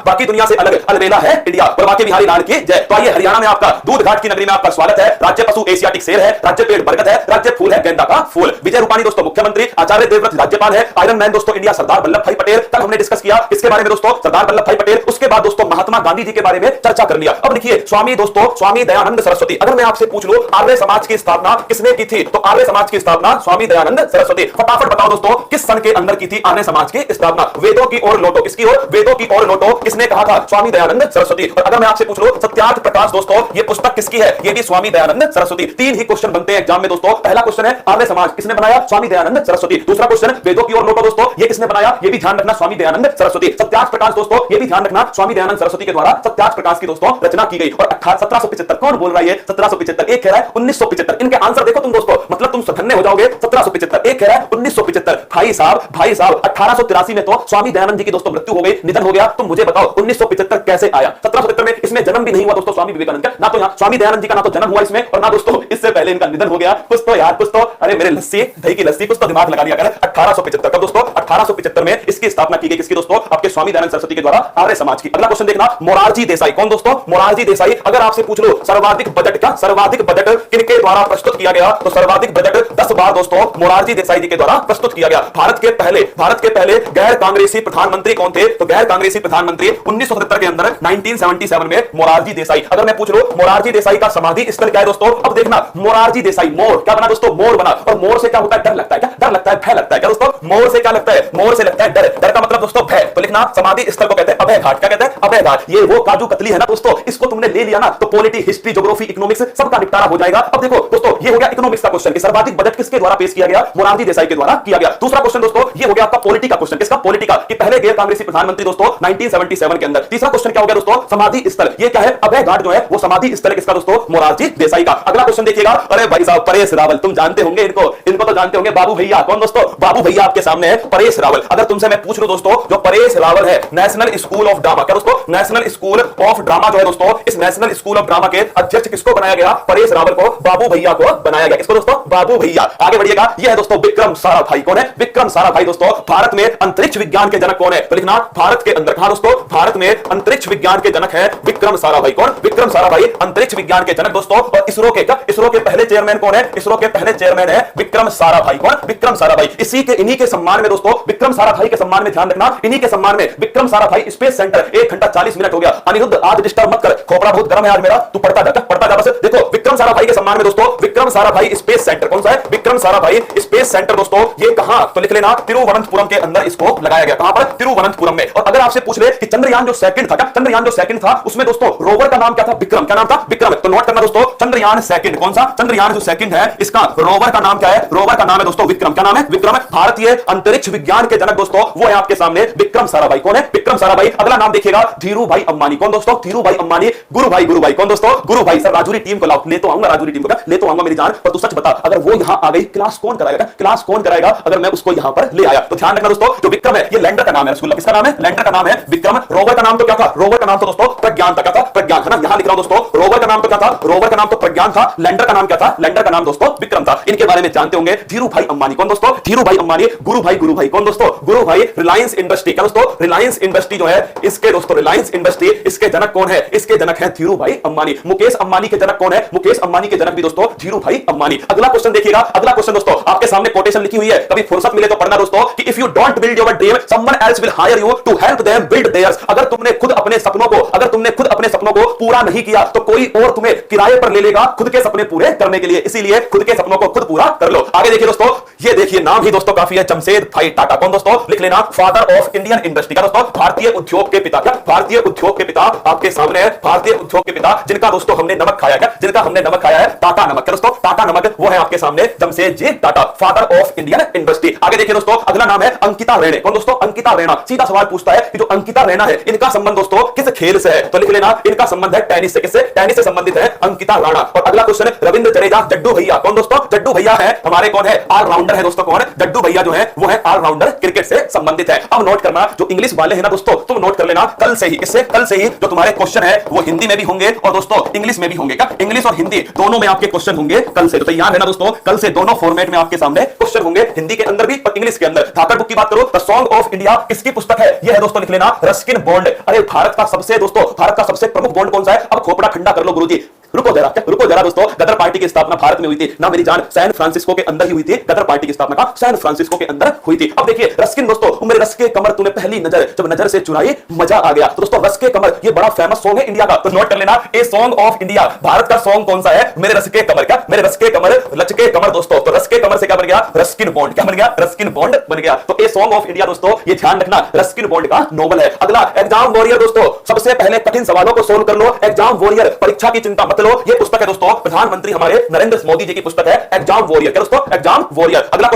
बाकी दुनिया से अलग अलबेला है इंडिया, और बाकी बिहारी लाल की जय। तो आइए हरियाणा में आपका दूध घाट की नगरी में आपका स्वागत है। राज्य पशु एशियाटिक शेर है, राज्य पेड़ बरगद है, राज्य फूल है गेंदा का फूल। विजय रूपाणी दोस्तों मुख्यमंत्री, आचार्य देवव्रत राज्यपाल है, आयरन मैन दोस्तों इंडिया सरदार वल्लभ भाई पटेल। कल हमने डिस्कस किया इसके बारे में दोस्तों, सरदार वल्लभ भाई पटेल। उसके बाद दोस्तों महात्मा गांधी जी के बारे में चर्चा कर लिया। अब देखिए स्वामी दोस्तों स्वामी दयानंद सरस्वती। अगर मैं आपसे पूछ लूं आर्य समाज की स्थापना किसने की थी, तो आर्य समाज की स्थापना स्वामी दयानंद सरस्वती। फटाफट बताओ दोस्तों किस सन के अंदर की थी आर्य समाज की स्थापना। वेदों की ओर लौटो, किसकी ओर? वेदों की ओर लौटो किसने कहा था? स्वामी दयानंद सरस्वती। और अगर मैं आपसे पूछ लूं सत्यार्थ प्रकाश दोस्तों ये पुस्तक किसकी है? ये भी स्वामी दयानंद सरस्वती। तीन ही क्वेश्चन बनते हैं एग्जाम में दोस्तों। पहला क्वेश्चन है आर्य समाज किसने बनाया? स्वामी दयानंद सरस्वती। दूसरा क्वेश्चन वेदों की ओर लौटो दोस्तों ये किसने बनाया? ये भी ध्यान रखना स्वामी दयानंद सरस्वती। सत्यार्थ प्रकाश दोस्तों ये भी ध्यान रखना स्वामी दयानंद सरस्वती के द्वारा सत्यार्थ प्रकाश की दोस्तों रचना की गई। और 1775 कौन बोल रहा है? 1775 एक कह रहा है 1975। इनके आंसर देखो तुम दोस्तों, मतलब तुम सधन्य हो जाओगे। 1775 एक कह रहा है 1975। भाई साहब 1883 में तो स्वामी दयानंद जी की दोस्तों मृत्यु हो गई, निधन हो गया। तुम मुझे बताओ 1975 कैसे आया? 1775 में इसमें जन्म भी नहीं हुआ दोस्तों स्वामी विवेकानंद का। ना तो यहाँ स्वामी दयानंद जी का ना तो जन्म हुआ इसमें, और ना दोस्तों इससे पहले इनका निधन हो गया। कुछ तो यार कुछ तो, अरे मेरे लस्सी दही की लस्सी, कुछ तो दिमाग लगा लिया कर। 1875 कब दोस्तों? 1875 में इसकी स्थापना की गई। किसकी दोस्तों? आपके स्वामी दयानंद सरस्वती के द्वारा आर्य समाज की। अगला क्वेश्चन देखना मोरारजी देसाई। कौन दोस्तों? मोरारजी देसाई। अगर आपसे पूछ लो सर्वाधिक बजट का सर्वाधिक बजट किनके द्वारा प्रस्तुत किया गया, तो सर्वाधिक बजट 10 बार दोस्तों मोरारजी देसाई जी के द्वारा प्रस्तुत किया गया। भारत के पहले गैर कांग्रेसी प्रधानमंत्री कौन थे? तो गैर कांग्रेसी प्रधानमंत्री 1977 के अंदर 1977 में मोरारजी देसाई। अगर मैं पूछ लो मोरारजी देसाई का समाधि स्थल क्या है दोस्तों? अब देखना मोरारजी देसाई मोर क्या बना दोस्तों? मोर बना। और मोर से क्या होता है? डर लगता है। क्या डर लगता है? भय लगता है। क्या दोस्तों मोर से क्या लगता है? मोर से लगता है डर। डर का मतलब दोस्तों भय। तो लिखना समाधि स्थल को कहते हैं अभय घाट। क्या कहते हैं? अभय घाट। ये वो काजू कतली है ना दोस्तों, इसको तुमने ले लिया ना तो पॉलिटी हिस्ट्री ज्योग्राफी इकोनॉमिक्स सबका निपटारा हो जाएगा। अब देखो दोस्तों ये हो गया इकोनॉमिक्स का क्वेश्चन कि सर्वाधिक बजट किसके द्वारा पेश किया गया? मोरारजी देसाई के द्वारा किया गया। दूसरा क्वेश्चन दोस्तों ये हो गया आपका पॉलिटी का क्वेश्चन। किसका? पॉलिटी का कि पहले गैर कांग्रेसी प्रधानमंत्री दोस्तों 1977 के अंदर। तीसरा क्वेश्चन क्या हो गया दोस्तों? समाधि स्थल। ये क्या है? अभय घाट जो है वो समाधि स्थल है किसका दोस्तों? मोरारजी देसाई का। अगला क्वेश्चन देखिएगा। अरे भाई साहब परेश रावल, तुम जानते होंगे इनको तो जानते होंगे। बाबू भैया। कौन दोस्तों? बाबू भैया आपके सामने है परेश रावल। अगर तुमसे मैं पूछ लूं दोस्तों जो परेश रावल है नेशनल स्कूल ऑफ ड्रामा, क्या दोस्तों? नेशनल स्कूल ऑफ ड्रामा जो है दोस्तों, इस नेशनल स्कूल ऑफ ड्रामा के अध्यक्ष किसको बनाया गया? परेश रावल को, बाबू भैया को बनाया गया। किसको दोस्तों? बाबू भैया। आगे बढ़िएगा। यह है दोस्तों विक्रम साराभाई। कौन है? विक्रम साराभाई दोस्तों। भारत में अंतरिक्ष विज्ञान के जनक कौन है? तो लिखना भारत के अंदर कहां दोस्तों? भारत में अंतरिक्ष विज्ञान के जनक है विक्रम साराभाई। कौन? विक्रम साराभाई अंतरिक्ष विज्ञान के जनक दोस्तों। और इसरो के पहले चेयरमैन कौन है? इसरो के पहले चेयरमैन है विक्रम साराभाई। कौन? विक्रम साराभाई। इन्हीं के सम्मान में दोस्तों, विक्रम साराभाई के सम्मान में ध्यान रखना, इन्हीं के सम्मान में विक्रम साराभाई स्पेस सेंटर 1 घंटा 40 मिनट हो गया। अनिरुद्ध आज डिस्टर्ब मत कर, खोपड़ा बहुत गर्म है आज मेरा, तू पढ़ता जा बस। देखो विक्रम साराभाई के सम्मान में दोस्तों विक्रम साराभाई स्पेस सेंटर कौन सा है? विक्रम साराभाई स्पेस सेंटर दोस्तों ये कहां? तो लिख लेना तिरुवनंतपुरम के अंदर इसको लगाया गया। कहां पर? तिरुवनंतपुरम में। और अगर आपसे पूछ ले कि चंद्रयान जो सेकंड था, क्या चंद्रयान जो सेकंड था उसमें दोस्तों रोवर का नाम क्या था? विक्रम। क्या नाम था? विक्रम। तो नोट करना दोस्तों चंद्रयान सेकंड कौन सा? चंद्रयान जो सेकंड है इसका रोवर का नाम क्या है? रोवर का नाम है दोस्तों विक्रम। क्या नाम है? विक्रम। भारतीय अंतरिक्ष विज्ञान के जनक दोस्तों वो है आपके सामने विक्रम साराभाई। कौन है? विक्रम साराभाई। अगला नाम देखिएगा धीरू भाई अंबानी। कौन दोस्तों? धीरू भाई अंबानी। गुरु भाई कौन दोस्तों? गुरु भाई। सर राजूरी टीम को लाओ, ले तो आऊंगा राजूरी टीम को, ले तो आऊंगा मेरी जान। पर तू सच बता अगर वो यहां आ गई क्लास कौन कराएगा? क्लास कौन कराएगा अगर मैं उसको यहां पर ले आया? तो ध्यान रखना दोस्तों जो विक्रम है ये लैंडर का नाम है। किसका नाम है? लैंडर का नाम है विक्रम। रोवर का नाम तो क्या था? रोवर का नाम तो दोस्तों प्रज्ञान था। क्या था? प्रज्ञान है ना। यहां लिख रहा हूं दोस्तों रोवर का नाम तो क्या था? रोवर का नाम तो प्रज्ञान था। लैंडर का नाम क्या था? लैंडर का नाम दोस्तों विक्रम था। इनके बारे में जानते होंगे धीरू भाई अंबानी। कौन दोस्तों? धीरू भाई अंबानी। गुरु भाई कौन दोस्तों? गुरु भाई रिलायंस इंडस्ट्री। क्या दोस्तों? रिलायंस इंडस्ट्री जो है इसके दोस्तों रिलायंस इंडस्ट्री इसके जनक कौन है? इसके जनक है धीरू भाई अंबानी। मुकेश अंबानी के जनक कौन है? मुकेश अंबानी के जनक भी दोस्तों धीरू भाई अंबानी। अगला क्वेश्चन देखिएगा। अगला क्वेश्चन दोस्तों आपके सामने कोटेशन लिखी हुई है, कभी फुर्सत मिले तो पढ़ना दोस्तों कि if you don't build your dream someone else will hire you to help them build theirs. अगर तुमने खुद अपने सपनों को पूरा नहीं किया तो कोई और तुम्हें किराए पर ले लेगा खुद के सपने पूरे करने के लिए। इसीलिए खुद के सपनों को खुद पूरा कर लो। आगे देखिए दोस्तों, ये देखिए नाम ही दोस्तों काफी है, जमशेद भाई टाटा। कौन दोस्तों? लिख लेना फादर ऑफ इंडियन इंडस्ट्री। का दोस्तों? भारतीय उद्योग के पिता। क्या? भारतीय उद्योग के पिता आपके सामने है। भारतीय उद्योग के पिता जिनका दोस्तों हमने नमक खाया है, जिनका हमने नमक खाया है टाटा नमक। क्या दोस्तों? टाटा नमक वो है आपके सामने Jamshed ji Tata, father of Indian industry. आगे देखिए दोस्तों अगला नाम है अंकिता रेणे। कौन दोस्तों? अंकिता रेणा। सीधा सवाल पूछता है कि जो अंकिता रेणा है इनका संबंध दोस्तों किस खेल से है? तो लिख लेना इनका संबंध है टेनिस टेनिस से, किससे? टेनिस से संबंधित है अंकिता राणा। और अगला क्वेश्चन रविंद्र जडेजा, जड्डू भैया। कौन दोस्तों? जड्डू भैया है हमारे, कौन है? ऑलराउंडर है दोस्तों। कौन? जड्डू भैया जो है वो है ऑलराउंडर, क्रिकेट से संबंधित है। अब नोट करना, जो इंग्लिश वाले हैं ना दोस्तों, तुम नोट कर लेना कल से ही, किससे? कल से ही जो तुम्हारे क्वेश्चन है वो हिंदी में भी होंगे और दोस्तों इंग्लिश में भी होंगे। क्या? इंग्लिश और हिंदी दोनों में आपके क्वेश्चन होंगे कल से। तो तैयार है ना दोस्तों? कल से दोनों फॉर्मेट में आपके सामने क्वेश्चन होंगे, हिंदी के अंदर भी और इंग्लिश के अंदर। धाकड़ बुक की बात करो, द सॉन्ग ऑफ इंडिया किसकी पुस्तक है? यह है दोस्तों, लिख लेना रस्किन बॉन्ड। अरे भारत का सबसे दोस्तों, भारत का सबसे प्रमुख बॉन्ड कौन सा है? अब खोपड़ा ठंडा कर लो गुरुजी। रुको जरा, क्या? रुको जरा दोस्तों, गदर पार्टी की स्थापना भारत में हुई थी ना मेरी जान, सैन फ्रांसिस्को के अंदर ही हुई थी। गदर पार्टी की स्थापना का सैन फ्रांसिस्को के अंदर हुई थी। अब देखिए रस्किन दोस्तों, मेरे रस के कमर तूने पहली नजर जब नजर से चुराई मजा आ गया। तो दोस्तों रस के कमर ये बड़ा फेमस सॉन्ग है इंडिया का, तो नोट कर लेना a song of India. Bharat का सॉन्ग कौन सा है? मेरे रस के कमर। क्या? मेरे रस के कमर, लचके कमर दोस्तों। तो रस के कमर से क्या बन गया? Ruskin bond. क्या बन गया? रस्किन बॉन्ड बन गया। तो ए सॉन्ग ऑफ इंडिया दोस्तों, ये ध्यान रखना रस्किन बॉन्ड का नोवेल है। अगला एग्जाम वॉरियर दोस्तों, सबसे पहले कठिन सवालों को सोल्व कर लो। एग्जाम वॉरियर, परीक्षा की चिंता मत लो, ये पुस्तक है दोस्तों, प्रधानमंत्री हमारे नरेंद्र मोदी जी की पुस्तक है एग्जाम वॉरियर। क्या दोस्तों? Exam warrior. अगला